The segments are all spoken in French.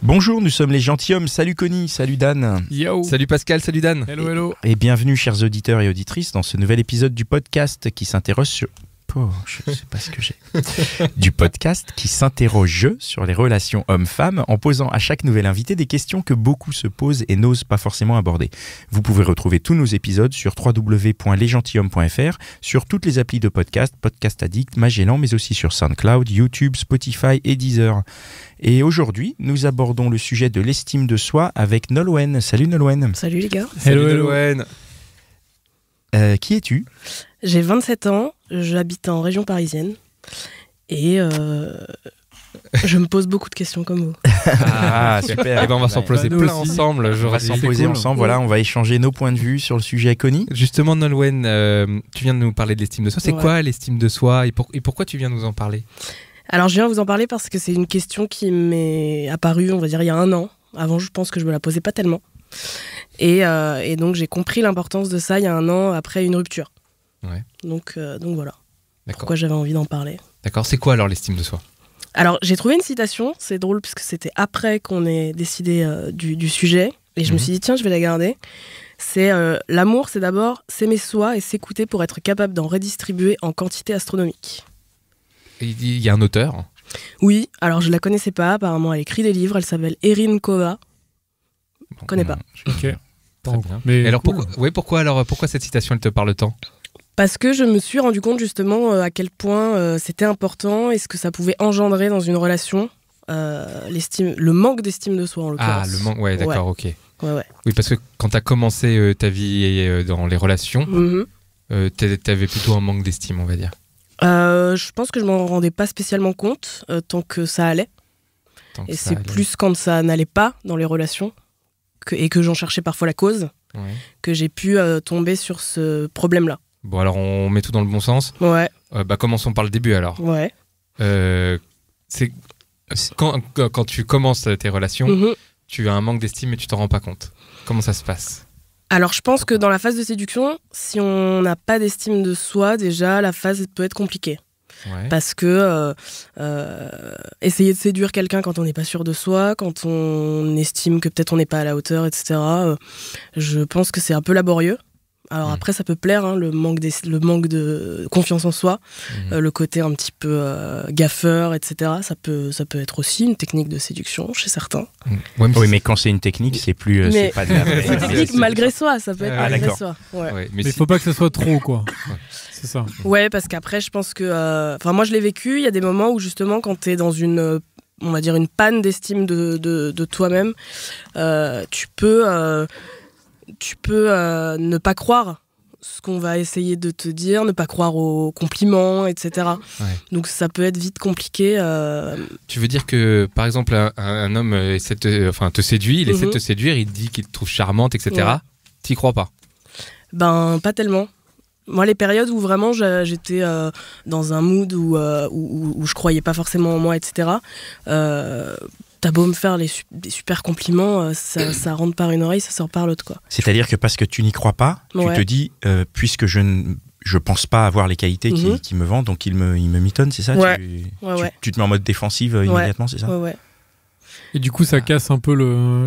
Bonjour, nous sommes les gentilshommes. Salut Connie, salut Dan. Yo. Salut Pascal, salut Dan. Hello, hello. Et bienvenue chers auditeurs et auditrices dans ce nouvel épisode du podcast qui s'interroge sur... Oh, je sais pas ce que j'ai. Du podcast qui s'interroge sur les relations hommes-femmes en posant à chaque nouvel invité des questions que beaucoup se posent et n'osent pas forcément aborder. Vous pouvez retrouver tous nos épisodes sur www.lesgentilhommes.fr, sur toutes les applis de podcast, Podcast Addict, Magellan, mais aussi sur SoundCloud, YouTube, Spotify et Deezer. Et aujourd'hui, nous abordons le sujet de l'estime de soi avec Nolwenn. Salut Nolwenn. Salut les gars. Hello Nolwenn. Qui es-tu ? J'ai 27 ans, j'habite en région parisienne et je me pose beaucoup de questions comme vous. Ah, super. Et ben on va s'en poser nous plein aussi. ensemble. On va s'en poser ensemble, voilà, on va échanger nos points de vue sur le sujet Connie. Justement Nolwenn, tu viens de nous parler de l'estime de soi. C'est Ouais. quoi l'estime de soi et pourquoi tu viens nous en parler ? Alors je viens vous en parler parce que c'est une question qui m'est apparue, on va dire, il y a un an. Avant, je pense que je me la posais pas tellement. Et donc j'ai compris l'importance de ça il y a un an après une rupture. Ouais. Donc voilà, D'accord. pourquoi j'avais envie d'en parler. D'accord. C'est quoi alors l'estime de soi ? Alors j'ai trouvé une citation, c'est drôle parce que c'était après qu'on ait décidé du sujet. Et je me suis dit tiens, je vais la garder. C'est l'amour, c'est d'abord s'aimer soi et s'écouter pour être capable d'en redistribuer en quantité astronomique. Il y a un auteur. Oui, alors je la connaissais pas, apparemment elle écrit des livres, elle s'appelle Erin Kova. Je connais pas. Ok. Très bien. Mais Et alors cool. pourquoi cette citation elle te parle tant ? Parce que je me suis rendu compte justement à quel point c'était important et ce que ça pouvait engendrer dans une relation, le manque d'estime de soi en l'occurrence. Ah, le manque. Ouais, d'accord, ok. Ouais. Oui, parce que quand tu as commencé ta vie dans les relations, Mhm. t'avais plutôt un manque d'estime, on va dire. Je pense que je m'en rendais pas spécialement compte tant que ça allait. Tant que Et ça c'est allait. plus quand ça n'allait pas dans les relations et que j'en cherchais parfois la cause Ouais. que j'ai pu tomber sur ce problème-là. Bon, alors on met tout dans le bon sens. Ouais. Commençons par le début alors. Ouais. C'est quand tu commences tes relations, Mhm. tu as un manque d'estime et tu t'en rends pas compte. Comment ça se passe ? Alors je pense que dans la phase de séduction, si on n'a pas d'estime de soi, déjà la phase peut être compliquée. Ouais. Parce que essayer de séduire quelqu'un quand on n'est pas sûr de soi, quand on estime que peut-être on n'est pas à la hauteur, etc., je pense que c'est un peu laborieux. Alors après, ça peut plaire, hein, le manque de confiance en soi, le côté un petit peu gaffeur, etc. Ça peut être aussi une technique de séduction chez certains. Ouais, Oui, mais quand c'est une technique, c'est plus... c'est Mais- pas de la vraie- C'est une technique malgré soi, ça peut être Ah, malgré d'accord. soi. Ouais. Ouais, Mais si- faut pas que ce soit trop, quoi. C'est ça. Ouais, parce qu'après, je pense que... moi, je l'ai vécu. Il y a des moments où, justement, quand t'es dans une... on va dire une panne d'estime de toi-même, tu peux ne pas croire ce qu'on va essayer de te dire, ne pas croire aux compliments, etc. Ouais. Donc ça peut être vite compliqué. Tu veux dire que, par exemple, un homme essaie te séduit, il essaie de Mhm. te séduire, il te dit qu'il te trouve charmante, etc. Ouais. T'y crois pas ? Ben, pas tellement. Moi, les périodes où vraiment j'étais dans un mood où je croyais pas forcément en moi, etc., t'as beau me faire des super compliments, ça rentre par une oreille, ça sort par l'autre, quoi. C'est-à-dire que parce que tu n'y crois pas, Ouais. tu te dis, puisque je pense pas avoir les qualités qui me vendent, donc il me mitonne, c'est ça ? Ouais. Tu, tu te mets en mode défensive immédiatement, c'est ça ? Ouais. Et du coup, ça casse un peu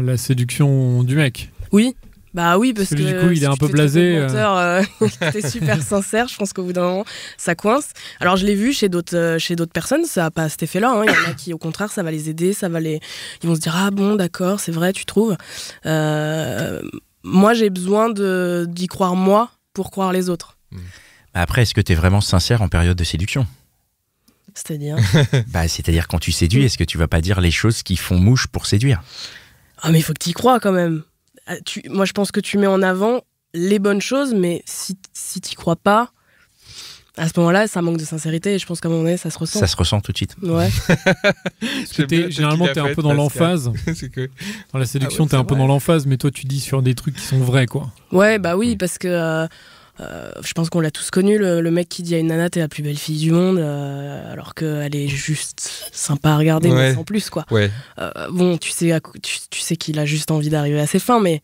la séduction du mec. Oui. Bah oui, parce que Du coup, il est un tu peu fais blasé, trop menteur, t'es super sincère, je pense qu'au bout d'un moment, ça coince. Alors je l'ai vu chez d'autres personnes, ça n'a pas cet effet-là. Hein. Il y en a qui, au contraire, ça va les aider, ils vont se dire ah bon, d'accord, c'est vrai, tu trouves. Moi, j'ai besoin d'y croire moi pour croire les autres. Après, est-ce que tu es vraiment sincère en période de séduction ? C'est-à-dire C'est-à-dire quand tu séduis, est-ce que tu vas pas dire les choses qui font mouche pour séduire ? ah mais il faut que tu y crois quand même. Moi, je pense que tu mets en avant les bonnes choses, mais si tu y crois pas, à ce moment-là, ça manque de sincérité et je pense qu'à un moment donné, ça se ressent. Ça se ressent tout de suite. Ouais. Parce que généralement, t'es un peu dans l'emphase. C'est que... Dans la séduction, Ah ouais, t'es un c'est peu vrai. dans l'emphase, mais toi, tu dis sur des trucs qui sont vrais, quoi. Ouais, bah oui, parce que je pense qu'on l'a tous connu, le mec qui dit à une nana t'es la plus belle fille du monde, alors qu'elle est juste sympa à regarder, mais Ouais. sans plus, quoi. Ouais. Bon, tu sais qu'il a juste envie d'arriver à ses fins, mais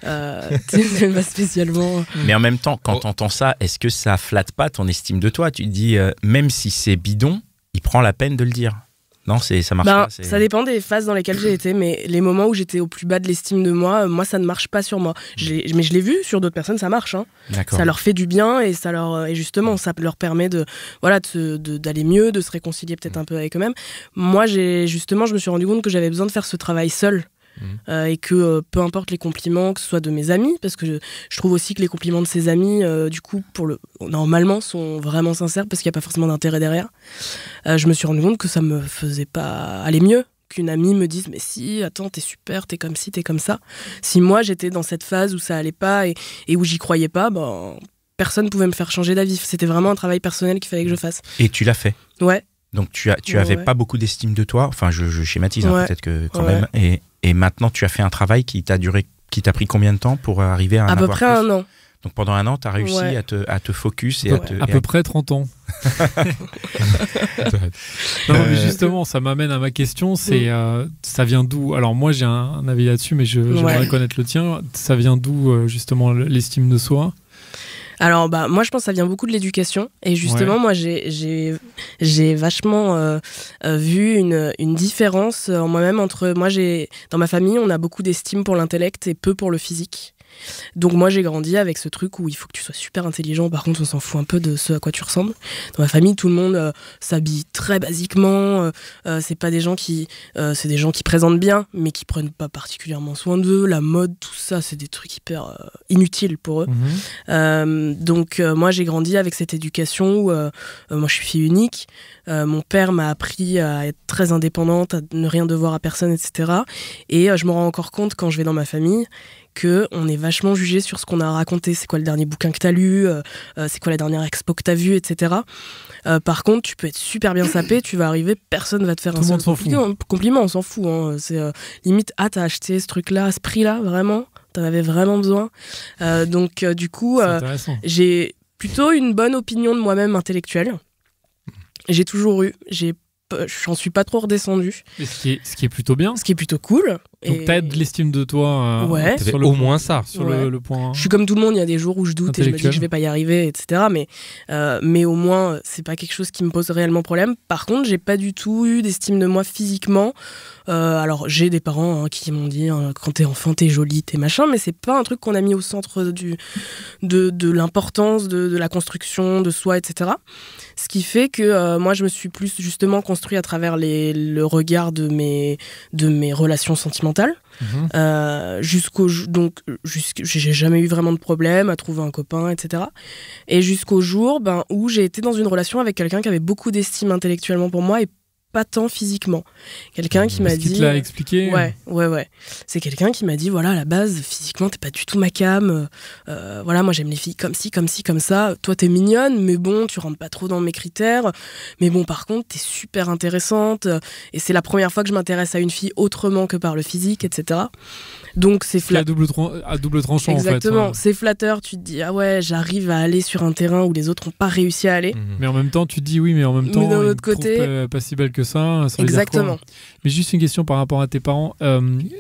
c'est pas spécialement... Mais en même temps, quand t'entends ça, est-ce que ça flatte pas ton estime de toi ? Tu te dis, même si c'est bidon, il prend la peine de le dire. Non, ça marche pas. Ça dépend des phases dans lesquelles j'ai été, mais les moments où j'étais au plus bas de l'estime de moi, ça ne marche pas sur moi. Mais je l'ai vu sur d'autres personnes, ça marche. Hein. Ça leur fait du bien et et justement, ça leur permet d'aller mieux, de se réconcilier peut-être un peu avec eux-mêmes. Moi, je me suis rendu compte que j'avais besoin de faire ce travail seul. Et que peu importe les compliments, que ce soit de mes amis, parce que je trouve aussi que les compliments de ses amis, du coup, normalement, sont vraiment sincères parce qu'il n'y a pas forcément d'intérêt derrière. Je me suis rendu compte que ça me faisait pas aller mieux, qu'une amie me dise mais si, attends, t'es super, t'es comme ci, t'es comme ça. Si moi j'étais dans cette phase où ça allait pas et où j'y croyais pas, personne pouvait me faire changer d'avis. C'était vraiment un travail personnel qu'il fallait que je fasse. Et tu l'as fait. Ouais. Donc tu avais pas beaucoup d'estime de toi. Enfin, je schématise peut-être que quand même. Et maintenant, tu as fait un travail qui t'a pris combien de temps pour arriver à en avoir plus ? À peu près 1 an. Donc pendant 1 an, tu as réussi à te focus et à peu près 30 ans. Non, mais justement, ça m'amène à ma question, c'est ça vient d'où ? Alors moi, j'ai un avis là-dessus, mais j'aimerais connaître le tien. Ça vient d'où, justement, l'estime de soi ? Alors moi je pense que ça vient beaucoup de l'éducation et justement moi j'ai vachement vu une différence en moi-même entre dans ma famille on a beaucoup d'estime pour l'intellect et peu pour le physique. Donc moi j'ai grandi avec ce truc où il faut que tu sois super intelligent, par contre on s'en fout un peu de ce à quoi tu ressembles. Dans ma famille tout le monde s'habille très basiquement, c'est pas des gens c'est des gens qui présentent bien mais qui prennent pas particulièrement soin d'eux, la mode, tout ça c'est des trucs hyper inutiles pour eux. Donc moi j'ai grandi avec cette éducation où moi je suis fille unique, mon père m'a appris à être très indépendante, à ne rien devoir à personne, etc. Et je me rends encore compte quand je vais dans ma famille qu'on est vachement jugé sur ce qu'on a raconté. C'est quoi le dernier bouquin que t'as lu, c'est quoi la dernière expo que t'as vue, etc. Par contre, tu peux être super bien sapé, tu vas arriver, personne va te faire un seul compliment, on s'en fout. Hein. C'est limite, t'as acheté ce truc-là, à ce prix-là, vraiment ? T'en avais vraiment besoin ? Donc, du coup, j'ai plutôt une bonne opinion de moi-même intellectuelle. J'ai toujours eu, j'en suis pas trop redescendue. Ce qui est plutôt bien. Ce qui est plutôt cool. Donc t'as de l'estime de toi. Sur au moins ça. Sur le point. Je suis comme tout le monde, il y a des jours où je doute et je me dis que je vais pas y arriver, etc. Mais au moins, c'est pas quelque chose qui me pose réellement problème. Par contre, j'ai pas du tout eu d'estime de moi physiquement. Alors j'ai des parents qui m'ont dit quand t'es enfant t'es jolie, t'es machin, mais c'est pas un truc qu'on a mis au centre de l'importance de la construction de soi, etc. Ce qui fait que moi je me suis plus justement construit à travers le regard de mes relations sentimentales. J'ai jamais eu vraiment de problème à trouver un copain, etc. Et jusqu'au jour où j'ai été dans une relation avec quelqu'un qui avait beaucoup d'estime intellectuellement pour moi et pas tant physiquement. Quelqu'un qui m'a dit... Qui te l'a expliqué ? Ouais. C'est quelqu'un qui m'a dit, voilà, à la base, physiquement, t'es pas du tout ma came. Voilà, moi, j'aime les filles comme ci, comme ça. Toi, t'es mignonne, mais bon, tu rentres pas trop dans mes critères. Mais bon, par contre, t'es super intéressante. Et c'est la première fois que je m'intéresse à une fille autrement que par le physique, etc. Donc, c'est flatteur. À double tranchant, en fait. Exactement. C'est flatteur. Tu te dis, ah ouais, j'arrive à aller sur un terrain où les autres n'ont pas réussi à aller. Mais en même temps, tu te dis oui, mais en même temps, d'un autre côté, pas si belle que ça. Exactement. Mais juste une question par rapport à tes parents.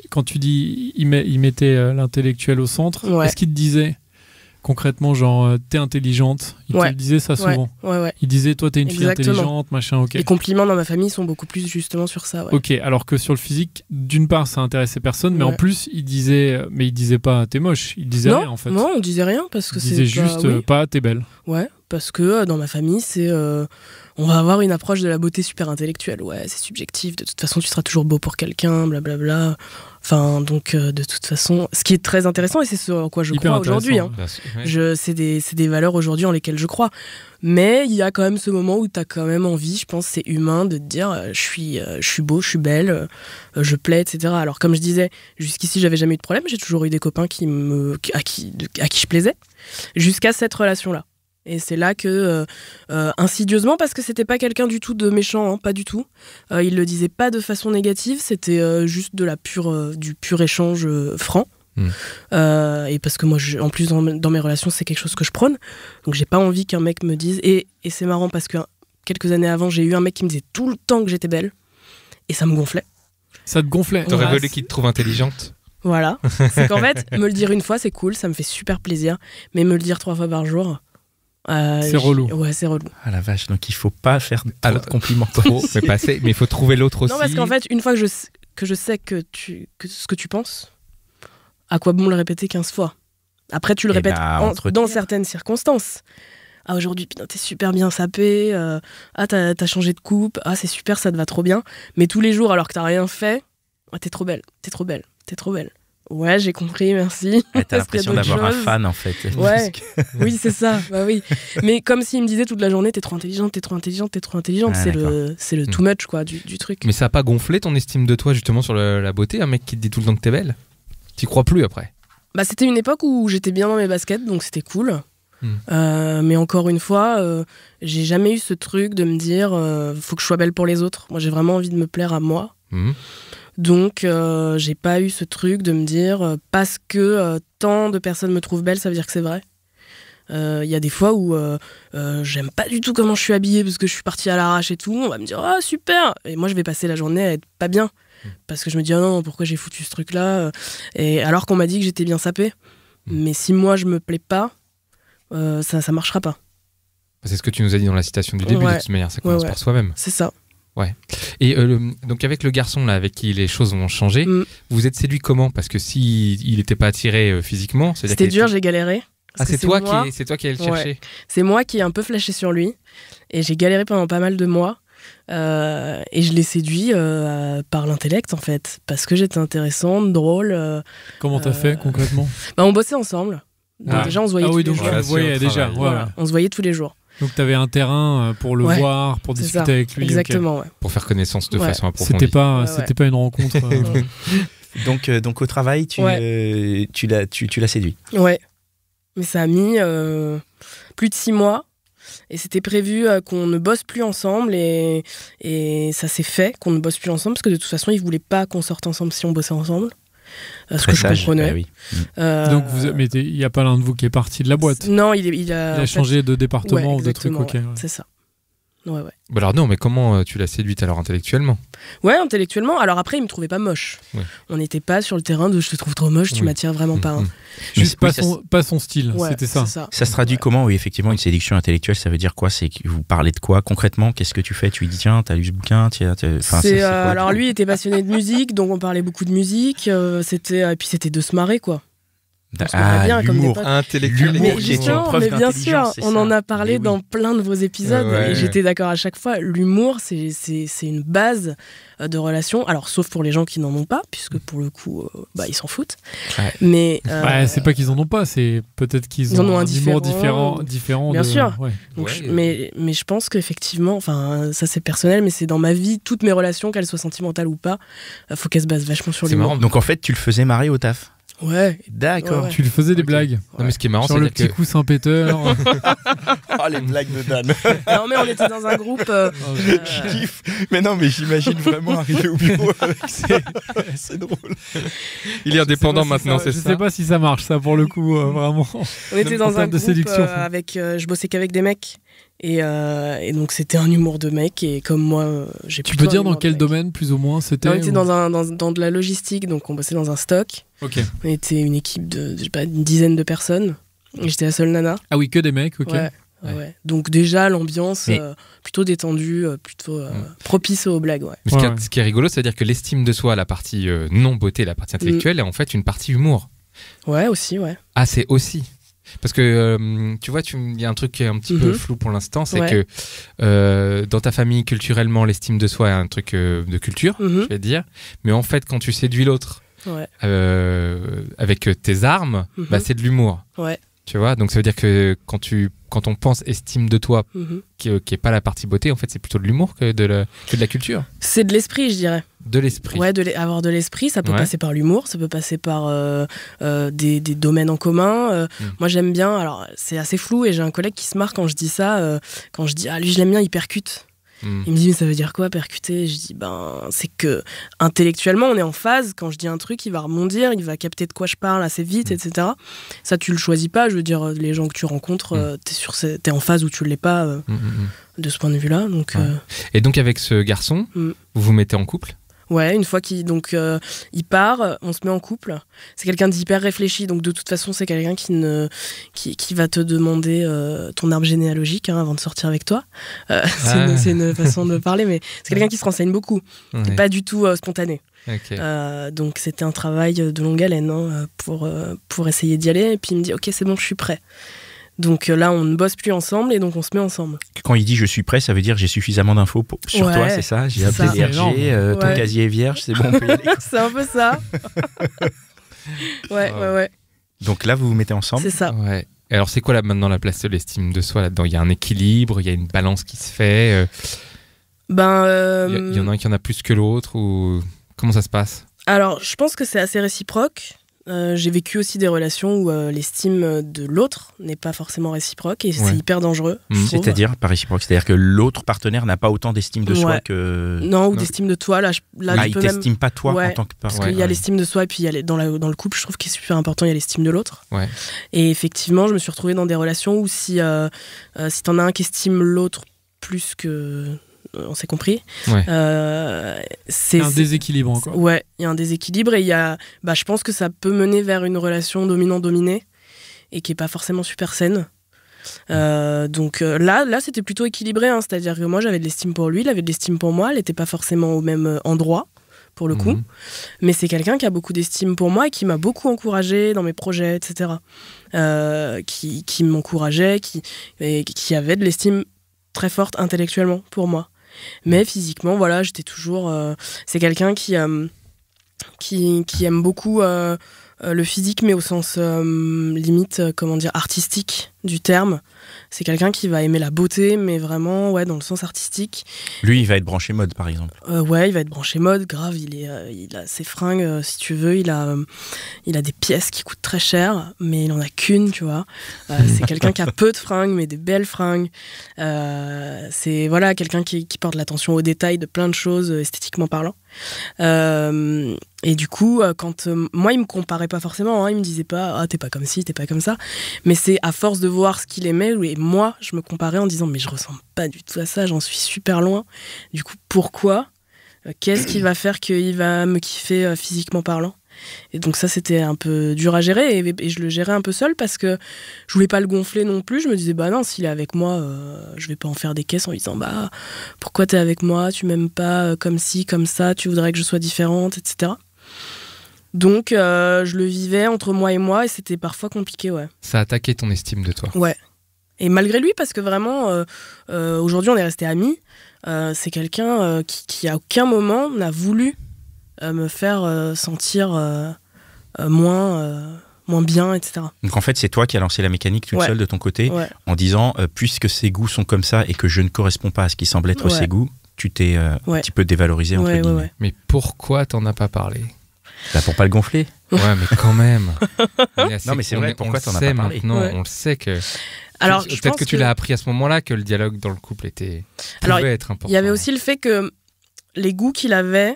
Quand tu dis ils mettaient l'intellectuel au centre, est-ce qu'ils te disaient concrètement, genre, t'es intelligente? Ils te le disaient ça souvent. Ouais. Ils disaient, toi, t'es une fille intelligente, machin, ok. Les compliments dans ma famille sont beaucoup plus justement sur ça. Ouais. Ok, alors que sur le physique, d'une part, ça intéressait personne, mais en plus, ils disaient pas, t'es moche. Ils disaient rien, en fait. Non, on disait rien parce que ils disaient juste pas, t'es belle. Ouais, parce que dans ma famille, c'est. On va avoir une approche de la beauté super intellectuelle. Ouais, c'est subjectif. De toute façon, tu seras toujours beau pour quelqu'un, blablabla. Enfin, donc, de toute façon, ce qui est très intéressant, et c'est ce en quoi je crois aujourd'hui. Hein. C'est des valeurs aujourd'hui en lesquelles je crois. Mais il y a quand même ce moment où tu as quand même envie, je pense, c'est humain, de te dire je suis beau, je suis belle, je plais, etc. Alors, comme je disais, jusqu'ici, j'avais jamais eu de problème. J'ai toujours eu des copains à qui je plaisais, jusqu'à cette relation-là. Et c'est là que, insidieusement, parce que c'était pas quelqu'un du tout de méchant, hein, pas du tout. Il le disait pas de façon négative, c'était juste du pur échange franc. Et parce que moi, en plus, dans mes relations, c'est quelque chose que je prône. Donc j'ai pas envie qu'un mec me dise... Et c'est marrant parce que quelques années avant, j'ai eu un mec qui me disait tout le temps que j'étais belle. Et ça me gonflait. Ça te gonflait? T'aurais voulu qu'il te trouve intelligente? Voilà. C'est qu'en fait, me le dire une fois, c'est cool, ça me fait super plaisir. Mais me le dire 3 fois par jour... C'est relou. Ouais, c'est relou. Ah la vache, donc il faut pas faire trop de compliments. Mais pas assez, mais il faut trouver l'autre aussi. Non, parce qu'en fait, une fois que je sais que ce que tu penses, à quoi bon le répéter 15 fois? Après, tu le répètes dans certaines circonstances. Ah, aujourd'hui, putain, t'es super bien sapé. Ah, t'as changé de coupe. Ah, c'est super, ça te va trop bien. Mais tous les jours, alors que t'as rien fait, ah, t'es trop belle, t'es trop belle, t'es trop belle. Ouais, j'ai compris, merci. Ouais, t'as l'impression d'avoir un fan, en fait. Ouais, oui, c'est ça. Bah oui. Mais comme s'il me disait toute la journée, t'es trop intelligente, t'es trop intelligente, t'es trop intelligente. Ah, c'est le too much, quoi, du truc. Mais ça a pas gonflé ton estime de toi, justement, sur la beauté, un mec qui te dit tout le temps que t'es belle? T'y crois plus après? Bah, c'était une époque où j'étais bien dans mes baskets, donc c'était cool. Mais encore une fois, j'ai jamais eu ce truc de me dire faut que je sois belle pour les autres. Moi, j'ai vraiment envie de me plaire à moi. Donc, j'ai pas eu ce truc de me dire parce que tant de personnes me trouvent belle, ça veut dire que c'est vrai. Il y a des fois où j'aime pas du tout comment je suis habillée parce que je suis partie à l'arrache et tout. On va me dire ah super, et moi je vais passer la journée à être pas bien parce que je me dis ah non, pourquoi j'ai foutu ce truc là, et alors qu'on m'a dit que j'étais bien sapée. Mais si moi je me plais pas, ça marchera pas. C'est ce que tu nous as dit dans la citation du début. De toute manière, ça commence par soi-même. C'est ça. Ouais. Et donc avec le garçon là, avec qui les choses ont changé, vous êtes séduit comment? Parce que il n'était pas attiré physiquement, c'était dur, j'ai galéré. Ah, c'est toi qui allais le chercher. Ouais. C'est moi qui ai un peu flashé sur lui, et j'ai galéré pendant pas mal de mois. Et je l'ai séduit par l'intellect, en fait, parce que j'étais intéressante, drôle. Comment t'as fait concrètement? Bah, on bossait ensemble. Donc déjà, on se voyait tous les jours. On se voyait tous les jours. Donc t'avais un terrain pour le voir, pour discuter avec lui. Exactement, okay. Pour faire connaissance de façon approfondie. C'était pas une rencontre. Donc au travail, tu l'as séduit. Ouais. Mais ça a mis plus de 6 mois. Et c'était prévu qu'on ne bosse plus ensemble, et ça s'est fait qu'on ne bosse plus ensemble, parce que de toute façon, il voulait pas qu'on sorte ensemble si on bossait ensemble. Ce que je comprenais. Bah oui. Donc mais il n'y a pas l'un de vous qui est parti de la boîte? Non, il a changé de département ou de truc. Ouais, c'est ça. Ouais. Bah alors non, mais comment tu l'as séduite alors intellectuellement? Ouais, intellectuellement. Alors après, il me trouvait pas moche. Ouais. On n'était pas sur le terrain de je te trouve trop moche, tu m'attires vraiment pas. Juste pas son style, c'était ça. Ça se traduit comment? Oui, effectivement, une séduction intellectuelle, ça veut dire quoi? C'est que vous parlez de quoi concrètement? Qu'est-ce que tu fais? Tu lui dis tiens, t'as lu ce bouquin? Alors lui, il était passionné de musique, donc on parlait beaucoup de musique. Et puis c'était de se marrer, quoi. L'humour intellectuel. Mais bien sûr, on en a parlé dans plein de vos épisodes, et j'étais d'accord à chaque fois. L'humour, c'est une base de relation. Alors, sauf pour les gens qui n'en ont pas, puisque pour le coup, ils s'en foutent. Ouais. Mais c'est pas qu'ils en ont pas, c'est peut-être qu'ils ont un humour différent. Bien sûr. Ouais. Donc, mais je pense qu'effectivement, enfin, ça c'est personnel, mais c'est dans ma vie, toutes mes relations, qu'elles soient sentimentales ou pas, faut qu'elles se basent vachement sur l'humour. C'est marrant. Donc en fait, tu le faisais marrer au taf? Ouais. D'accord. Ouais. Tu lui faisais des blagues. Non, mais ce qui est marrant, c'est le petit coussin péteur. Oh, les blagues de Dan. Non, mais on était dans un groupe. Je kiffe. Mais non, mais j'imagine vraiment arriver au bureau avec c'est drôle. Il est indépendant maintenant, c'est ça? Je sais pas si ça marche, ça, pour le coup, vraiment. On était dans un groupe avec. Je bossais qu'avec des mecs. Et donc c'était un humour de mec, et comme moi j'ai Tu peux dire dans quel domaine plus ou moins c'était? On était dans de la logistique, donc on bossait dans un stock. Okay. On était une équipe de une dizaine de personnes, et j'étais la seule nana. Ah oui, que des mecs, ok. Ouais. Donc déjà l'ambiance plutôt détendue, plutôt propice aux blagues. Ouais. Mais ce qui est rigolo, c'est-à-dire que l'estime de soi, la partie non beauté, la partie intellectuelle, est en fait une partie humour. Ouais, aussi, ouais. Ah, c'est aussi. Parce que tu vois, il y a un truc qui est un petit peu flou pour l'instant, c'est que dans ta famille, culturellement, l'estime de soi est un truc de culture, je vais dire. Mais en fait, quand tu séduis l'autre avec tes armes, c'est de l'humour. Ouais. Tu vois, donc ça veut dire que quand on pense estime de toi, qui est pas la partie beauté, en fait, c'est plutôt de l'humour que de la culture. C'est de l'esprit, je dirais. De l'esprit. Ouais, avoir de l'esprit, ça peut passer par l'humour, ça peut passer par des domaines en commun. Moi, j'aime bien, alors c'est assez flou, et j'ai un collègue qui se marre quand je dis ça, quand je dis lui je l'aime bien, il percute. Il me dit mais ça veut dire quoi percuter? Je dis c'est que intellectuellement on est en phase. Quand je dis un truc, il va rebondir, il va capter de quoi je parle assez vite, etc. Ça tu le choisis pas. Je veux dire, les gens que tu rencontres, t'es en phase ou tu l'es pas de ce point de vue là. Donc, Et donc avec ce garçon, vous vous mettez en couple? Ouais, une fois qu'il part, on se met en couple. C'est quelqu'un d'hyper réfléchi, donc de toute façon, c'est quelqu'un qui va te demander ton arbre généalogique avant de sortir avec toi. C'est une façon de parler, mais c'est quelqu'un qui se renseigne beaucoup. C'est pas du tout spontané. Okay. Donc c'était un travail de longue haleine pour essayer d'y aller. Et puis il me dit, ok, c'est bon, je suis prêt. Donc là, on ne bosse plus ensemble et donc on se met ensemble. Quand il dit je suis prêt, ça veut dire j'ai suffisamment d'infos sur toi, c'est ça? J'ai appelé l'RG, ton casier est vierge, c'est bon, on peut y aller. C'est un peu ça. Ouais. Donc là, vous vous mettez ensemble? C'est ça. Ouais. Et alors, c'est quoi maintenant la place de l'estime de soi là-dedans? Il y a un équilibre, il y a une balance qui se fait. Il y en a un qui en a plus que l'autre ou comment ça se passe? Alors, je pense que c'est assez réciproque. J'ai vécu aussi des relations où l'estime de l'autre n'est pas forcément réciproque et c'est hyper dangereux. C'est-à-dire pas réciproque, c'est-à-dire que l'autre partenaire n'a pas autant d'estime de soi que... Non, ou d'estime de toi. Là, il t'estime pas toi en tant que parce qu'il y a l'estime de soi et puis dans le couple, je trouve qu'il est super important, il y a l'estime de l'autre. Ouais. Et effectivement, je me suis retrouvée dans des relations où si t'en as un qui estime l'autre plus que... on s'est compris. Ouais. C'est un déséquilibre encore. Ouais, il y a un déséquilibre et je pense que ça peut mener vers une relation dominant-dominé et qui est pas forcément super saine. Donc là c'était plutôt équilibré, hein, c'est-à-dire que moi j'avais de l'estime pour lui, il avait de l'estime pour moi, elle n'était pas forcément au même endroit pour le coup, mais c'est quelqu'un qui a beaucoup d'estime pour moi et qui m'a beaucoup encouragée dans mes projets, etc. Qui m'encourageait, qui avait de l'estime très forte intellectuellement pour moi. Mais physiquement, voilà, j'étais toujours... c'est quelqu'un qui aime beaucoup le physique, mais au sens limite, artistique du terme. C'est quelqu'un qui va aimer la beauté, mais vraiment, dans le sens artistique. Lui, il va être branché mode, par exemple. Ouais, il va être branché mode, grave. Il a ses fringues, si tu veux. Il a des pièces qui coûtent très cher, mais il en a qu'une, tu vois. C'est quelqu'un qui a peu de fringues, mais des belles fringues. C'est quelqu'un qui porte l'attention aux détails de plein de choses, esthétiquement parlant. Et du coup, quand moi, il me comparait pas forcément, hein, il me disait pas t'es pas comme ci, t'es pas comme ça, mais c'est à force de voir ce qu'il aimait et moi je me comparais en disant mais je ressemble pas du tout à ça, j'en suis super loin. Du coup, pourquoi qu'est-ce qui va faire qu'il va me kiffer physiquement parlant? Et donc ça c'était un peu dur à gérer et je le gérais un peu seul parce que je voulais pas le gonfler non plus. Je me disais non, s'il est avec moi je vais pas en faire des caisses en lui disant pourquoi t'es avec moi, tu m'aimes pas comme ci comme ça, tu voudrais que je sois différente, etc. Donc je le vivais entre moi et moi et c'était parfois compliqué. Ça a attaqué ton estime de toi. Ouais. Et malgré lui, parce que vraiment aujourd'hui on est restés amis, c'est quelqu'un qui à aucun moment n'a voulu me faire sentir moins bien, etc. Donc en fait, c'est toi qui as lancé la mécanique toute seule de ton côté, en disant puisque ses goûts sont comme ça et que je ne corresponds pas à ce qui semble être ses goûts, tu t'es un petit peu dévalorisé entre guillemets. Ouais. Mais pourquoi t'en as pas parlé? Pour pas le gonfler. Ouais, mais quand même. Non, mais c'est vrai, pourquoi t'en as pas parlé? Maintenant, on le sait que... Alors, peut-être que tu l'as appris à ce moment-là, que le dialogue dans le couple pouvait être important. Il y avait aussi le fait que les goûts qu'il avait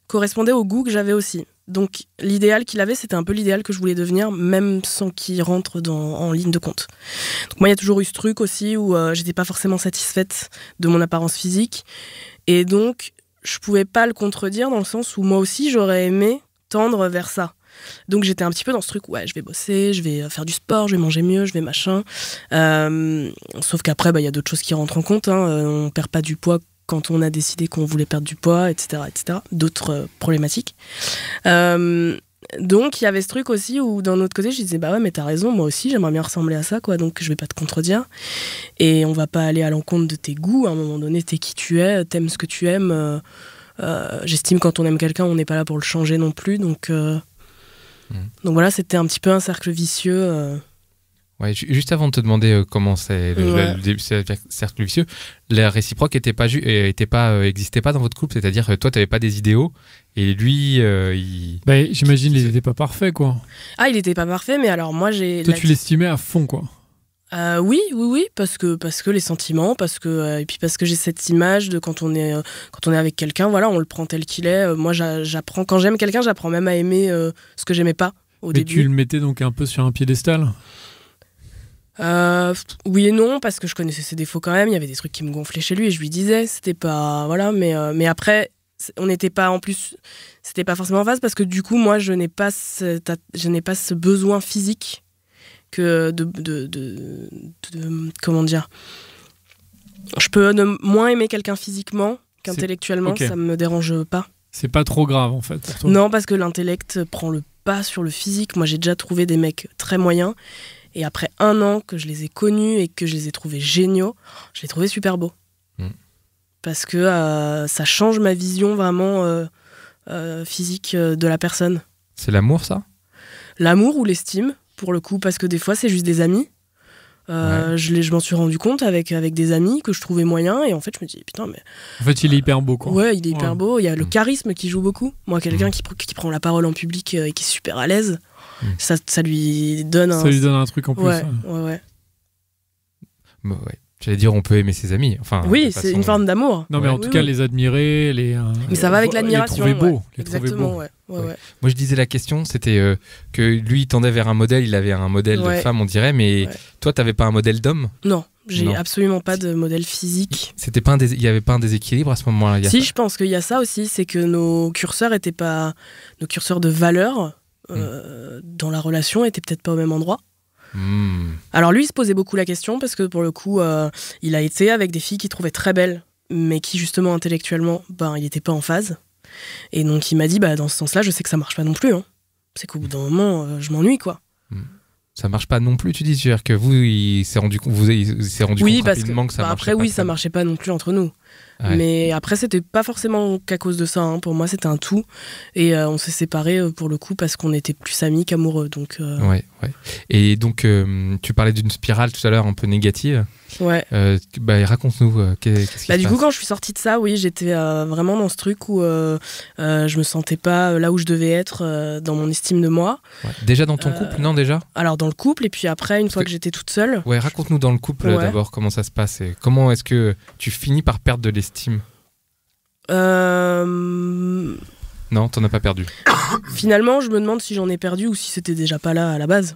correspondaient aux goûts que j'avais aussi. Donc l'idéal qu'il avait, c'était un peu l'idéal que je voulais devenir, même sans qu'il rentre en ligne de compte. Donc moi, il y a toujours eu ce truc aussi où j'étais pas forcément satisfaite de mon apparence physique. Et donc, je pouvais pas le contredire dans le sens où moi aussi, j'aurais aimé tendre vers ça. Donc j'étais un petit peu dans ce truc, je vais bosser, je vais faire du sport, je vais manger mieux, je vais machin. Sauf qu'après, y a d'autres choses qui rentrent en compte. On perd pas du poids quand on a décidé qu'on voulait perdre du poids, etc. D'autres problématiques. Donc il y avait ce truc aussi où d'un autre côté, je disais, mais t'as raison, moi aussi, j'aimerais bien ressembler à ça, quoi. Donc je vais pas te contredire. Et on va pas aller à l'encontre de tes goûts. À un moment donné, t'es qui tu es, t'aimes ce que tu aimes. J'estime quand on aime quelqu'un, on n'est pas là pour le changer non plus. Donc voilà, c'était un petit peu un cercle vicieux. Ouais, juste avant de te demander comment c'est le cercle vicieux, la réciproque existait pas dans votre couple, c'est-à-dire toi t'avais pas des idéaux et lui j'imagine il était pas parfait, quoi. Il était pas parfait, mais alors moi toi tu l'estimais à fond, quoi. Oui, parce que les sentiments, et puis parce que j'ai cette image de quand on est avec quelqu'un, voilà, on le prend tel qu'il est. Moi, j'apprends quand j'aime quelqu'un, j'apprends même à aimer ce que j'aimais pas au début. Mais tu le mettais donc un peu sur un piédestal? Oui et non, parce que je connaissais ses défauts quand même. Il y avait des trucs qui me gonflaient chez lui et je lui disais, c'était pas mais après on n'était pas en plus, c'était pas forcément en phase parce que du coup, moi, je n'ai pas ce besoin physique que comment dire. Je peux moins aimer quelqu'un physiquement qu'intellectuellement, ça me dérange pas. C'est pas trop grave en fait pour toi. Non, parce que l'intellect prend le pas sur le physique. Moi, j'ai déjà trouvé des mecs très moyens. Et après 1 an que je les ai connus et que je les ai trouvés géniaux, je les trouvais super beaux. Parce que ça change ma vision vraiment physique de la personne. C'est l'amour, ça ? L'amour ou l'estime, pour le coup, parce que des fois, c'est juste des amis. Je m'en suis rendu compte avec des amis que je trouvais moyens et en fait je me dis putain mais en fait il est hyper beau quoi. Ouais, il est hyper beau, il y a le charisme qui joue beaucoup. Moi quelqu'un qui prend la parole en public et qui est super à l'aise, ça lui donne un truc en plus. Ouais. Bah ouais. J'allais dire on peut aimer ses amis. Enfin, oui, c'est une forme d'amour. Non mais en tout cas les admirer, mais ça va avec l'admiration. Les trouver beaux. Exactement, ouais. Moi je disais la question, c'était que lui il tendait vers un modèle, il avait un modèle de femme on dirait, mais toi t'avais pas un modèle d'homme ? Non, j'ai absolument pas de modèle physique. C'était pas il y avait pas un déséquilibre à ce moment-là ? Si, je pense qu'il y a ça aussi, c'est que nos curseurs de valeurs dans la relation étaient peut-être pas au même endroit. Alors lui il se posait beaucoup la question parce que pour le coup il a été avec des filles qu'il trouvait très belles mais qui justement intellectuellement il n'était pas en phase et donc il m'a dit dans ce sens là je sais que ça marche pas non plus hein. C'est qu'au bout d'un moment je m'ennuie quoi. Ça marche pas non plus tu dis, c'est-à-dire que vous il s'est rendu compte rapidement que ça marchait après pas ça marchait pas non plus entre nous. Mais après c'était pas forcément qu'à cause de ça hein. Pour moi c'était un tout et on s'est séparés pour le coup parce qu'on était plus amis qu'amoureux donc ouais. Et donc tu parlais d'une spirale tout à l'heure un peu négative. Raconte-nous qu'est-ce qui du coup quand je suis sortie de ça j'étais vraiment dans ce truc où je me sentais pas là où je devais être dans mon estime de moi. Déjà dans ton couple non déjà alors dans le couple et puis après une fois que j'étais toute seule. Raconte-nous dans le couple d'abord comment ça se passe et comment est-ce que tu finis par perdre de l'estime. Non, t'en as pas perdu. Finalement je me demande si j'en ai perdu ou si c'était déjà pas là à la base.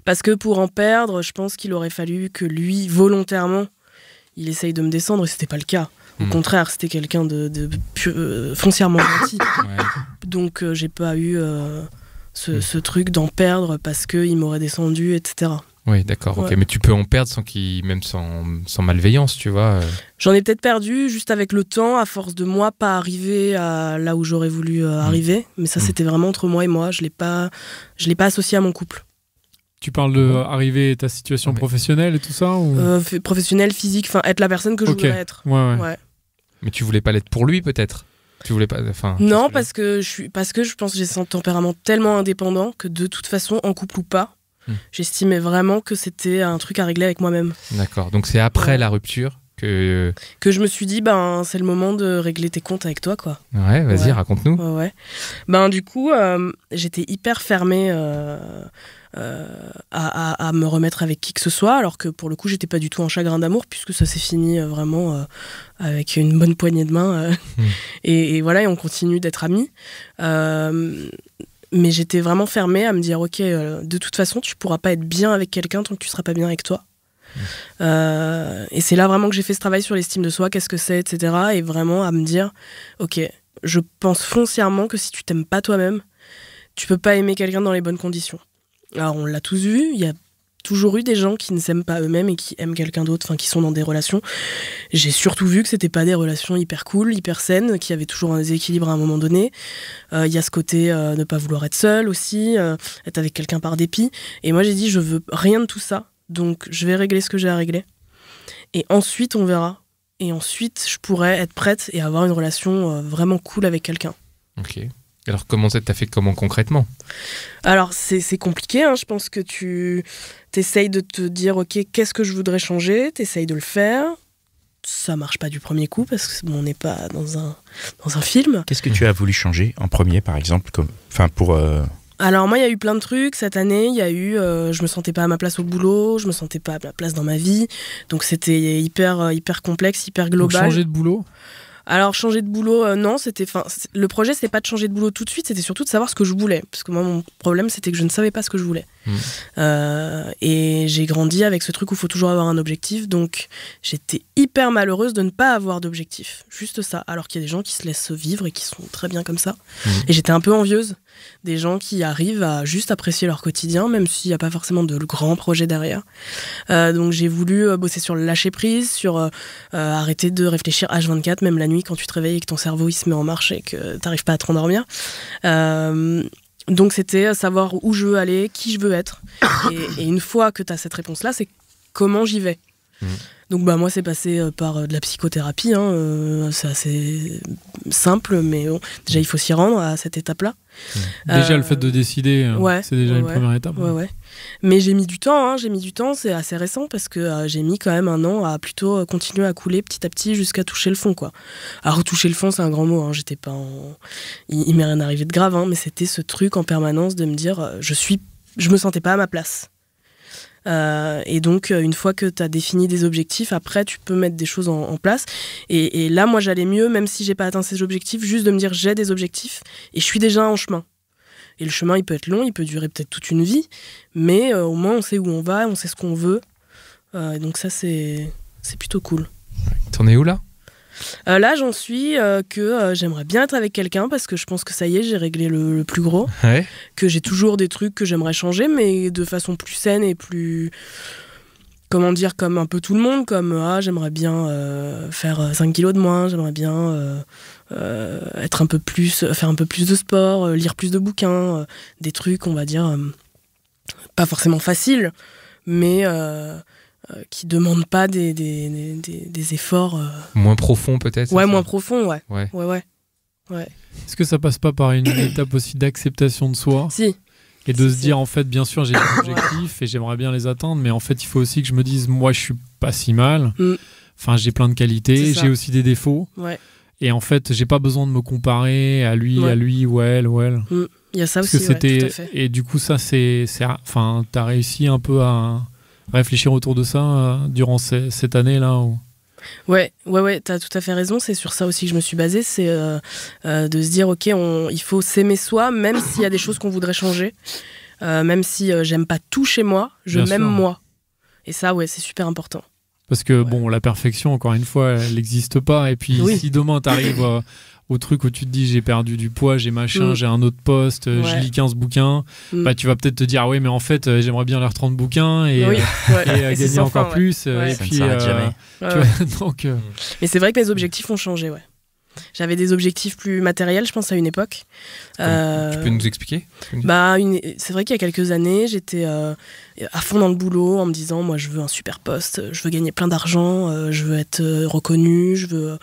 Parce que pour en perdre, je pense qu'il aurait fallu que lui, volontairement, il essaye de me descendre et c'était pas le cas. Au contraire, c'était quelqu'un de foncièrement gentil. Donc j'ai pas eu ce truc d'en perdre parce qu'il m'aurait descendu, etc. Oui, d'accord, ok. Mais tu peux en perdre sans malveillance, tu vois. J'en ai peut-être perdu juste avec le temps, à force de moi pas arriver à là où j'aurais voulu arriver. Mais ça, c'était vraiment entre moi et moi. Je l'ai pas associé à mon couple. Tu parles de arriver ta situation professionnelle et tout ça ou... Professionnelle, physique, enfin être la personne que je voudrais être. Ouais. Mais tu voulais pas l'être pour lui, peut-être ? Tu voulais pas, non, parce que je pense que j'ai un tempérament tellement indépendant que de toute façon, en couple ou pas, j'estimais vraiment que c'était un truc à régler avec moi-même. D'accord, donc c'est après la rupture que je me suis dit, c'est le moment de régler tes comptes avec toi, quoi. Ouais, vas-y, raconte-nous. Du coup, j'étais hyper fermée à me remettre avec qui que ce soit, alors que pour le coup, j'étais pas du tout en chagrin d'amour, puisque ça s'est fini vraiment avec une bonne poignée de main. Et voilà, et on continue d'être amis. Mais j'étais vraiment fermée à me dire, ok, de toute façon, tu pourras pas être bien avec quelqu'un tant que tu seras pas bien avec toi. Et c'est là vraiment que j'ai fait ce travail sur l'estime de soi, qu'est-ce que c'est, etc. Et vraiment à me dire, ok, je pense foncièrement que si tu t'aimes pas toi-même, tu peux pas aimer quelqu'un dans les bonnes conditions. Alors on l'a tous vu, il y a toujours eu des gens qui ne s'aiment pas eux-mêmes et qui aiment quelqu'un d'autre, enfin qui sont dans des relations. J'ai surtout vu que c'était pas des relations hyper cool, hyper saines, qui avaient toujours un déséquilibre à un moment donné. Il y a ce côté ne pas vouloir être seul aussi, être avec quelqu'un par dépit. Et moi j'ai dit je veux rien de tout ça, donc je vais régler ce que j'ai à régler. Et ensuite on verra. Et ensuite je pourrais être prête et avoir une relation vraiment cool avec quelqu'un. Ok. Alors t'as fait comment concrètement ? Alors c'est compliqué, hein. Je pense que tu t'essayes de te dire ok, qu'est-ce que je voudrais changer, t'essayes de le faire, ça marche pas du premier coup parce que on n'est pas dans un film. Qu'est-ce que tu as voulu changer en premier par exemple Alors moi il y a eu plein de trucs cette année, il y a eu je me sentais pas à ma place au boulot, je me sentais pas à ma place dans ma vie, donc c'était hyper complexe, hyper global. Donc changer de boulot ? Alors, changer de boulot, non, le projet, c'est pas de changer de boulot tout de suite, c'était surtout de savoir ce que je voulais. Parce que moi, mon problème, c'était que je ne savais pas ce que je voulais. Et j'ai grandi avec ce truc où il faut toujours avoir un objectif, donc j'étais hyper malheureuse de ne pas avoir d'objectif. Juste ça. Alors qu'il y a des gens qui se laissent vivre et qui sont très bien comme ça. Et j'étais un peu envieuse des gens qui arrivent à juste apprécier leur quotidien, même s'il n'y a pas forcément de grands projets derrière. Donc j'ai voulu bosser sur le lâcher prise, sur arrêter de réfléchir H24, même la nuit quand tu te réveilles et que ton cerveau il se met en marche et que tu n'arrives pas à te rendormir. Donc c'était savoir où je veux aller, qui je veux être. Et une fois que tu as cette réponse-là, c'est comment j'y vais. Donc moi c'est passé par de la psychothérapie, c'est assez simple, mais bon, déjà il faut s'y rendre à cette étape-là. Déjà le fait de décider, c'est déjà une première étape. Mais j'ai mis du temps, c'est assez récent parce que j'ai mis quand même 1 an à plutôt continuer à couler petit à petit jusqu'à toucher le fond, quoi. Alors toucher le fond c'est un grand mot, j'étais pas il m'est rien arrivé de grave, mais c'était ce truc en permanence de me dire je me sentais pas à ma place. Et donc une fois que tu as défini des objectifs, après tu peux mettre des choses en place et là moi j'allais mieux, même si j'ai pas atteint ces objectifs, juste de me dire j'ai des objectifs et je suis déjà en chemin. Et le chemin il peut être long, il peut durer peut-être toute une vie, mais au moins on sait où on va, on sait ce qu'on veut, donc ça c'est plutôt cool. T'en es où là ? Là j'en suis que j'aimerais bien être avec quelqu'un parce que je pense que ça y est, j'ai réglé le plus gros, que j'ai toujours des trucs que j'aimerais changer mais de façon plus saine et plus, comment dire, comme un peu tout le monde, comme j'aimerais bien faire 5 kilos de moins, j'aimerais bien être un peu plus, faire un peu plus de sport, lire plus de bouquins, des trucs on va dire pas forcément faciles mais qui demandent pas des efforts moins profonds peut-être. Moins profonds, ouais. Est-ce que ça passe pas par une étape aussi d'acceptation de soi ? Si. Et de se dire en fait bien sûr j'ai des objectifs et j'aimerais bien les atteindre, mais en fait il faut aussi que je me dise moi je suis pas si mal. Enfin j'ai plein de qualités, j'ai aussi des défauts. Et en fait j'ai pas besoin de me comparer à lui ou à elle. Il y a ça parce aussi. Que c'était tout à fait. Et du coup ça enfin t'as réussi un peu à réfléchir autour de ça durant cette année-là Ouais, t'as tout à fait raison, c'est sur ça aussi que je me suis basée, c'est de se dire ok, il faut s'aimer soi, même s'il y a des choses qu'on voudrait changer, même si j'aime pas tout chez moi, je m'aime moi. Et ça, c'est super important. Parce que bon, la perfection, encore une fois, elle n'existe pas, et puis si demain t'arrives au truc où tu te dis j'ai perdu du poids, j'ai machin, j'ai un autre poste, je lis 15 bouquins, bah tu vas peut-être te dire mais en fait j'aimerais bien lire 30 bouquins et gagner encore plus et puis jamais. Donc mais c'est vrai que mes objectifs ont changé. J'avais des objectifs plus matériels, je pense, à une époque. Tu peux nous expliquer ? C'est vrai qu'il y a quelques années, j'étais à fond dans le boulot en me disant, moi, je veux un super poste, je veux gagner plein d'argent, je veux être reconnue, je veux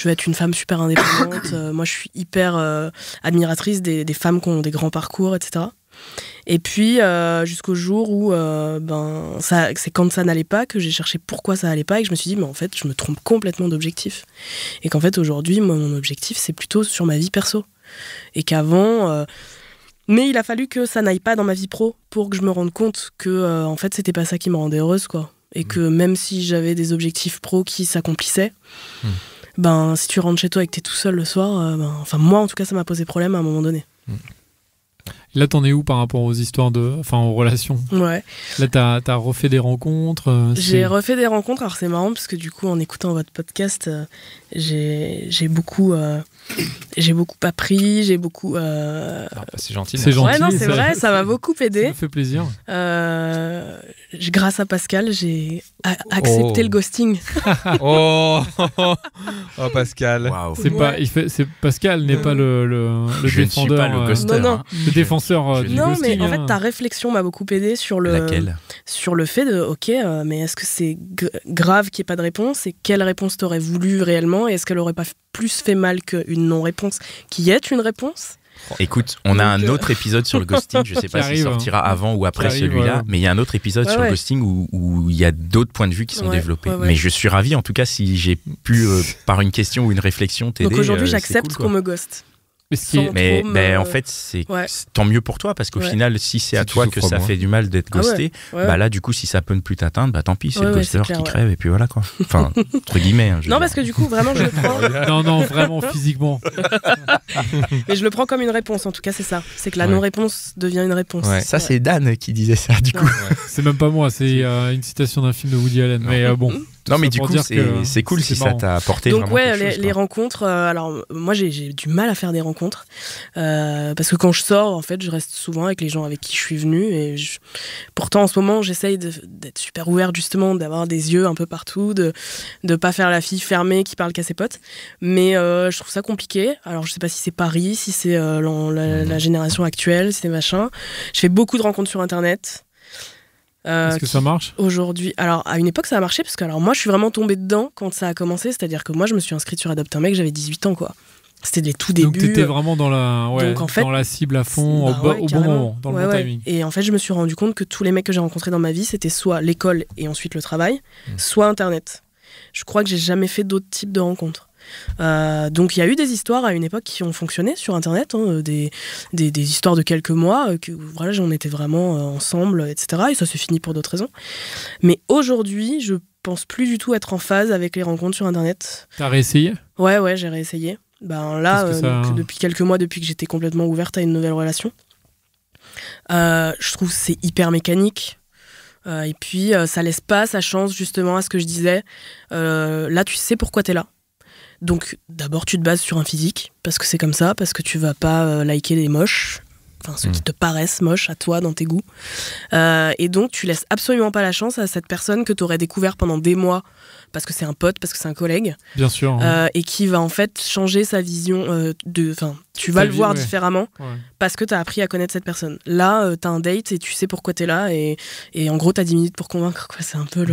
être une femme super indépendante. Moi, je suis hyper admiratrice des femmes qui ont des grands parcours, etc. Et puis jusqu'au jour où c'est quand ça n'allait pas que j'ai cherché pourquoi ça allait pas et que je me suis dit mais en fait je me trompe complètement d'objectif et qu'en fait aujourd'hui moi, mon objectif c'est plutôt sur ma vie perso et qu'avant mais il a fallu que ça n'aille pas dans ma vie pro pour que je me rende compte que en fait c'était pas ça qui me rendait heureuse quoi et que même si j'avais des objectifs pro qui s'accomplissaient si tu rentres chez toi et que t'es tout seul le soir moi en tout cas ça m'a posé problème à un moment donné. Là, t'en es où par rapport aux histoires aux relations ? Là, t'as refait des rencontres J'ai refait des rencontres. Alors, c'est marrant parce que du coup, en écoutant votre podcast, j'ai beaucoup appris, j'ai beaucoup... c'est gentil. C'est gentil. Ouais, non, c'est vrai, ça m'a beaucoup aidé. Ça me fait plaisir. Grâce à Pascal, j'ai accepté le ghosting. Pascal. Wow. Pascal n'est pas le je défendeur. Ne suis pas le ghoster. Non. Le défenseur du non, ghosting. mais en fait, ta réflexion m'a beaucoup aidé sur le fait de mais est-ce que c'est grave qu'il n'y ait pas de réponse et quelle réponse t'aurais voulu réellement et est-ce qu'elle aurait pas plus fait mal qu'une non-réponse qui est une réponse? Écoute, on a un autre épisode sur le ghosting, je sais pas s'il sortira avant ou après celui-là, mais il y a un autre épisode sur le ghosting où il y a d'autres points de vue qui sont développés. Mais je suis ravi en tout cas si j'ai pu, par une question ou une réflexion, t'aider. Donc aujourd'hui j'accepte qu'on me ghoste. Mais en fait, c'est tant mieux pour toi, parce qu'au final, si c'est à toi que ça fait du mal d'être ghosté, là, du coup, si ça peut ne plus t'atteindre, tant pis, c'est le ghoster qui crève, et puis voilà, quoi. Enfin, entre guillemets. Non, parce que du coup, vraiment, je le prends. Non, vraiment, physiquement. Mais je le prends comme une réponse, en tout cas, c'est ça. C'est que la non-réponse devient une réponse. Ça, c'est Dan qui disait ça, du coup. C'est même pas moi, c'est une citation d'un film de Woody Allen. Mais bon. Non, mais du coup, c'est cool si ça t'a apporté. Donc, les rencontres. Alors, moi, j'ai du mal à faire des rencontres. Parce que quand je sors, en fait, je reste souvent avec les gens avec qui je suis venue. Et pourtant, en ce moment, j'essaye d'être super ouverte, justement, d'avoir des yeux un peu partout, de pas faire la fille fermée qui parle qu'à ses potes. Mais je trouve ça compliqué. Alors, je sais pas si c'est Paris, si c'est la génération actuelle, si c'est machin. Je fais beaucoup de rencontres sur Internet. Est-ce que ça marche ? Aujourd'hui, alors à une époque ça a marché parce que moi je suis vraiment tombée dedans quand ça a commencé, c'est-à-dire que moi je me suis inscrite sur Adopte un mec, j'avais 18 ans quoi. C'était les tout débuts. Donc t'étais vraiment dans la cible à fond, au bon moment, dans le bon timing. Et en fait je me suis rendu compte que tous les mecs que j'ai rencontrés dans ma vie c'était soit l'école et ensuite le travail, soit Internet. Je crois que j'ai jamais fait d'autres types de rencontres. Donc il y a eu des histoires à une époque qui ont fonctionné sur Internet, des histoires de quelques mois, voilà, j'en étais vraiment ensemble, etc. Et ça s'est fini pour d'autres raisons. Mais aujourd'hui, je pense plus du tout être en phase avec les rencontres sur Internet. T'as réessayé ? Ouais, j'ai réessayé. Donc, depuis quelques mois, depuis que j'étais complètement ouverte à une nouvelle relation, je trouve que c'est hyper mécanique. Et puis ça laisse pas sa chance justement à ce que je disais. Là, tu sais pourquoi t'es là. Donc d'abord tu te bases sur un physique parce que c'est comme ça, parce que tu vas pas liker les moches, enfin ceux qui te paraissent moches à toi dans tes goûts, et donc tu laisses absolument pas la chance à cette personne que tu aurais découvert pendant des mois parce que c'est un pote, parce que c'est un collègue, bien sûr, et qui va en fait changer sa vision tu vas le voir différemment parce que t'as appris à connaître cette personne. Là t'as un date et tu sais pourquoi t'es là, et en gros t'as 10 minutes pour convaincre quoi. C'est un peu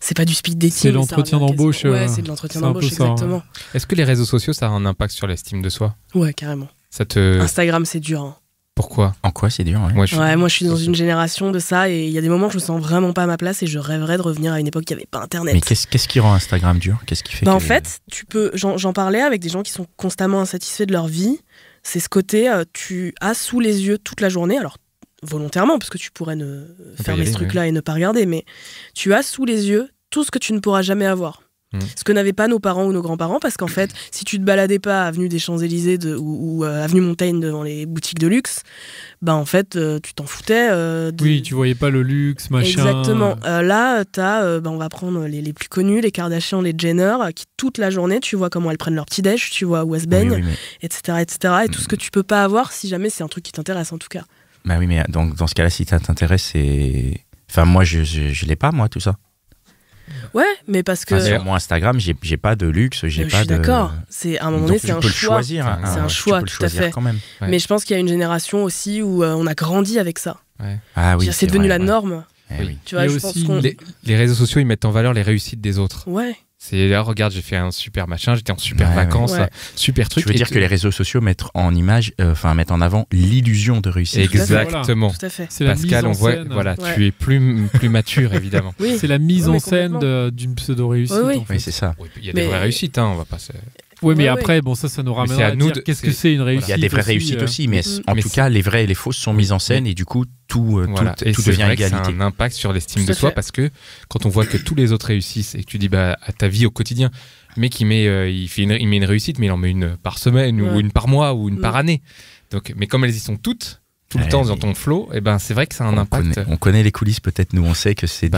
c'est pas du speed dating, c'est l'entretien d'embauche. C'est de l'entretien d'embauche, exactement. Est-ce que les réseaux sociaux ça a un impact sur l'estime de soi ? Ouais, carrément. Instagram c'est dur, hein. Pourquoi ? En quoi c'est dur ? Moi je suis dans une génération de ça, et il y a des moments où je me sens vraiment pas à ma place et je rêverais de revenir à une époque où il n'y avait pas Internet. Mais qu'est-ce qui rend Instagram dur ? Qu'est-ce qui fait en fait, j'en parlais avec des gens qui sont constamment insatisfaits de leur vie. C'est ce côté, tu as sous les yeux toute la journée, alors volontairement, parce que tu pourrais fermer ce truc-là et ne pas regarder, mais tu as sous les yeux tout ce que tu ne pourras jamais avoir. Ce que n'avaient pas nos parents ou nos grands-parents, parce qu'en fait, si tu te baladais pas avenue des Champs-Élysées ou avenue Montaigne devant les boutiques de luxe, en fait, tu t'en foutais. Oui, tu voyais pas le luxe, machin. Exactement. Là, t'as, on va prendre les plus connus, les Kardashian, les Jenner, qui toute la journée, tu vois comment elles prennent leur petit-déj, tu vois où elles se baignent, etc., etc. Et tout ce que tu peux pas avoir si jamais c'est un truc qui t'intéresse, en tout cas. Bah oui, mais dans ce cas-là, si ça t'intéresse, c'est... Enfin, moi, je l'ai pas, moi, tout ça. Ouais, mais parce que sur mon Instagram, j'ai pas de luxe, j'ai pas de. Je suis d'accord. C'est à un moment donné, c'est un choix. C'est un choix, tout à fait. Quand même. Ouais. Mais je pense qu'il y a une génération aussi où on a grandi avec ça. Ouais. Ah oui. C'est devenu la norme. Oui. Tu vois, je pense les réseaux sociaux, ils mettent en valeur les réussites des autres. Ouais. C'est là, regarde, j'ai fait un super machin, j'étais en super vacances, super truc. Je veux dire que les réseaux sociaux mettent en avant l'illusion de réussite. Exactement. Tout à fait. C'est Pascal, on voit, tu es plus mature évidemment. Oui. C'est la mise en scène d'une pseudo réussite. Oui, c'est ça. Il y a des vraies réussites, on va pas se. Oui, mais après, ça nous ramène à nous. Qu'est-ce que c'est une réussite ? Il y a des vraies réussites aussi, mais en tout cas, les vraies et les fausses sont mises en scène, et du coup, tout devient égalité. Ça a un impact sur l'estime de soi, parce que quand on voit que tous les autres réussissent et que tu dis à ta vie au quotidien, mais il met une réussite, mais il en met une par semaine ou une par mois ou une par année. Donc, mais comme elles y sont toutes, tout le temps dans ton flow, c'est vrai que ça a un impact. On connaît les coulisses, peut-être, nous on sait que c'est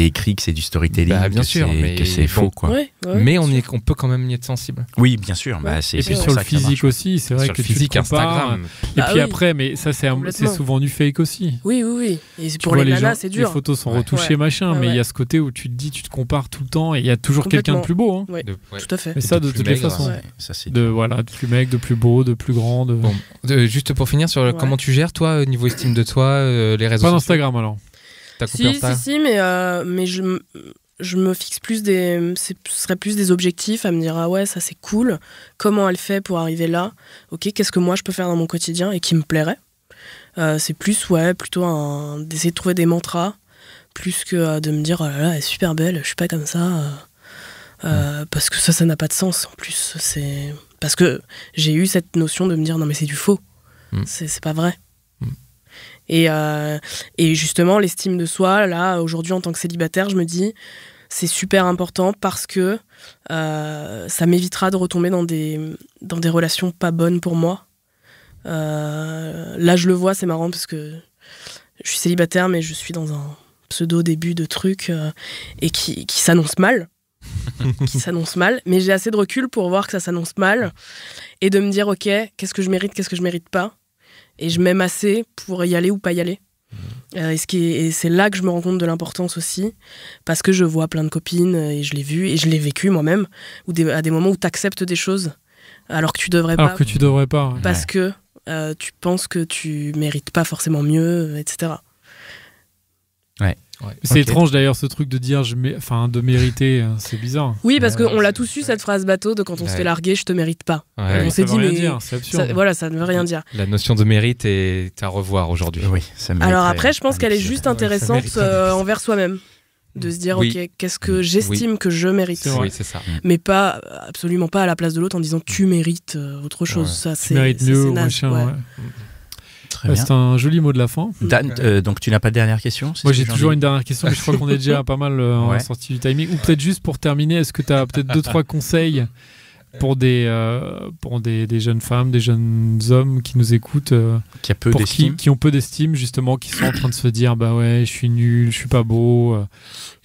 écrit, que c'est du storytelling, bien sûr, que c'est faux, quoi. Mais on peut quand même y être sensible. Oui, bien sûr. Et puis sur le physique aussi, c'est vrai que physique, Instagram. Et puis après, mais ça c'est souvent du fake aussi. Oui. Et pour les nanas, c'est dur. Les photos sont retouchées, machin, mais il y a ce côté où tu te dis, tu te compares tout le temps, et il y a toujours quelqu'un de plus beau. Tout à fait. Mais ça, de toutes les façons. De plus mec, de plus beau, de plus grand. Juste pour finir sur comment tu gères, toi, au niveau estime de toi, les réseaux sociaux. Pas d'Instagram alors. T'as coupé si, mais je me fixe ce serait plus des objectifs, à me dire ça c'est cool, comment elle fait pour arriver là, ok, qu'est-ce que moi je peux faire dans mon quotidien et qui me plairait. C'est plus plutôt d'essayer de trouver des mantras plus que de me dire oh là là elle est super belle, je suis pas comme ça, parce que ça n'a pas de sens en plus. parce que j'ai eu cette notion de me dire non mais c'est du faux, c'est pas vrai. Et justement l'estime de soi, là aujourd'hui en tant que célibataire, je me dis c'est super important parce que ça m'évitera de retomber dans des relations pas bonnes pour moi. Là je le vois, c'est marrant parce que je suis célibataire mais je suis dans un pseudo début de truc et qui s'annonce mal. Qui s'annonce mal, mais j'ai assez de recul pour voir que ça s'annonce mal et de me dire ok, qu'est-ce que je mérite pas, et je m'aime assez pour y aller ou pas y aller. Et c'est là que je me rends compte de l'importance aussi, parce que je vois plein de copines et je l'ai vu et je l'ai vécu moi-même, à des moments où t'acceptes des choses alors que tu devrais pas, parce que tu penses que tu mérites pas forcément mieux, etc. C'est étrange d'ailleurs ce truc de dire de mériter, c'est bizarre. Oui, parce qu'on l'a tous eu cette phrase bateau de quand on se fait larguer, je te mérite pas. On s'est dit mais c'est absurde. Ça ne veut rien dire. La notion de mérite est à revoir aujourd'hui. Oui, ça alors après je pense qu'elle est juste intéressante envers soi-même, de se dire ok, qu'est-ce que j'estime que je mérite. Oui, c'est ça. Mais pas absolument pas à la place de l'autre en disant tu mérites autre chose. Ça tu mérites mieux ou machin. C'est un joli mot de la fin. Dan, donc tu n'as pas de dernière question? Moi j'ai toujours une dernière question, mais je crois qu'on est déjà pas mal sorti du timing. Ou peut-être juste pour terminer, est-ce que tu as peut-être 2-3 conseils pour des jeunes femmes, des jeunes hommes qui nous écoutent, qui ont peu d'estime justement, qui sont en train de se dire bah ouais je suis nul, je suis pas beau,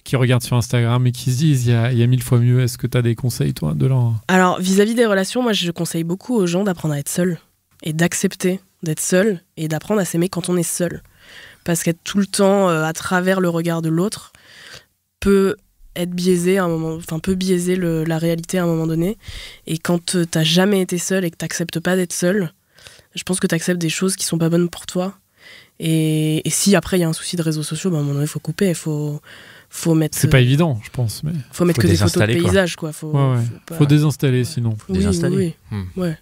qui regardent sur Instagram et qui se disent il y a 1000 fois mieux. Est-ce que tu as des conseils toi de leur... Alors vis-à-vis des relations, moi je conseille beaucoup aux gens d'apprendre à être seul et d'accepter d'être seul et d'apprendre à s'aimer quand on est seul, parce qu'être tout le temps à travers le regard de l'autre peut être biaisé à un moment, peut biaiser la réalité à un moment donné. Et quand t'as jamais été seul et que t'acceptes pas d'être seul, je pense que t'acceptes des choses qui sont pas bonnes pour toi. Et si après il y a un souci de réseaux sociaux, à un moment donné il faut couper, il faut mettre... C'est pas évident, je pense. Mais... faut mettre que des photos de paysages, quoi. Faut désinstaller sinon. Oui. Ouais.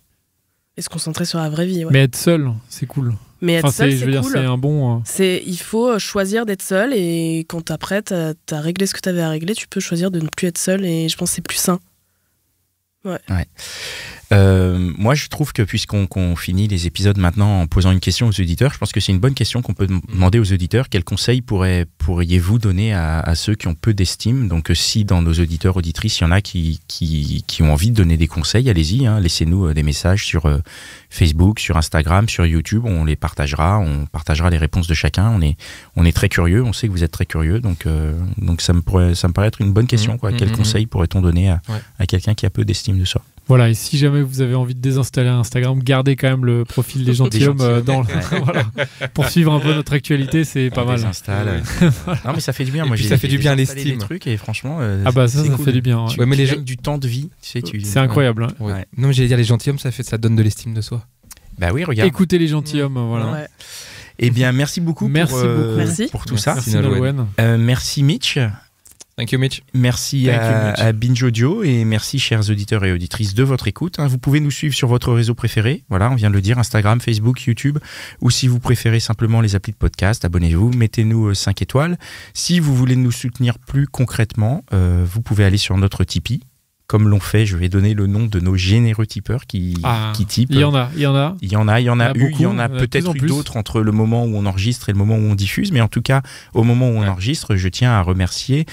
Et se concentrer sur la vraie vie. Ouais. Mais être seul, c'est cool. Mais être seul, c'est cool. C'est un bon... Il faut choisir d'être seul, et quand après t'as réglé ce que t'avais à régler, tu peux choisir de ne plus être seul, et je pense que c'est plus sain. Ouais. Moi, je trouve que puisqu'on finit les épisodes maintenant en posant une question aux auditeurs, je pense que c'est une bonne question qu'on peut demander aux auditeurs. Quels conseils pourriez-vous donner à ceux qui ont peu d'estime? Donc, si dans nos auditeurs, auditrices, il y en a qui ont envie de donner des conseils, allez-y, laissez-nous des messages sur Facebook, sur Instagram, sur YouTube. On les partagera, on partagera les réponses de chacun. On est très curieux, on sait que vous êtes très curieux, donc ça me paraît être une bonne question. Quels conseils pourrait-on donner à quelqu'un qui a peu d'estime de soi? Voilà, et si jamais vous avez envie de désinstaller Instagram, gardez quand même le profil des gentilshommes voilà, pour suivre un peu notre actualité, c'est pas mal. Non mais ça fait du bien. Moi, ça fait du bien l'estime. Des trucs et franchement, ça cool. Fait du bien. Ouais. Mais les gens du temps de vie, tu sais, c'est incroyable. Ouais. Non, mais j'allais dire les gentilshommes, ça donne de l'estime de soi. Bah oui, regarde. Écoutez les gentilshommes, voilà. Ouais. Eh bien, merci beaucoup pour tout ça. Merci Nolwenn. Merci Mitch. Thank you, Mitch. Merci à Binge Audio, et merci chers auditeurs et auditrices de votre écoute. Vous pouvez nous suivre sur votre réseau préféré, voilà, on vient de le dire, Instagram, Facebook, YouTube, ou si vous préférez simplement les applis de podcast, abonnez-vous, mettez-nous 5 étoiles. Si vous voulez nous soutenir plus concrètement, vous pouvez aller sur notre Tipeee. Comme l'ont fait, je vais donner le nom de nos généreux tipeurs qui typent. Il y en a peut-être eu d'autres entre le moment où on enregistre et le moment où on diffuse, mais en tout cas, au moment où on enregistre, je tiens à remercier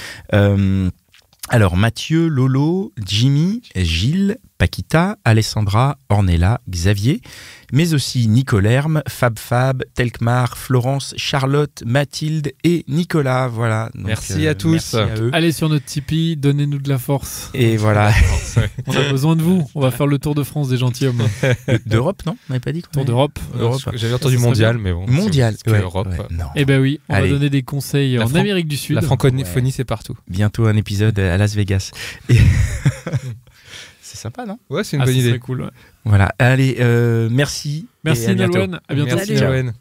alors Mathieu, Lolo, Jimmy, Gilles, Paquita, Alessandra, Ornella, Xavier, mais aussi Nicolerme, Fab, Telkmar, Florence, Charlotte, Mathilde et Nicolas. Voilà. Donc, merci à tous. Merci à eux. Allez sur notre Tipeee, donnez-nous de la force. Et voilà. On a besoin de vous. On va faire le tour de France des gentilshommes. D'Europe, non? On n'avait pas dit quoi? Tour d'Europe. J'avais entendu mondial, mais bon. Mondial. Europe. Non. Eh ben oui, on va donner des conseils en Amérique du Sud. La francophonie, c'est partout. Bientôt un épisode à Las Vegas. C'est sympa, non? Ouais, c'est une bonne idée. C'est cool. Ouais. Voilà. Allez, merci. Merci Nolwenn. À bientôt. Merci Nolwenn.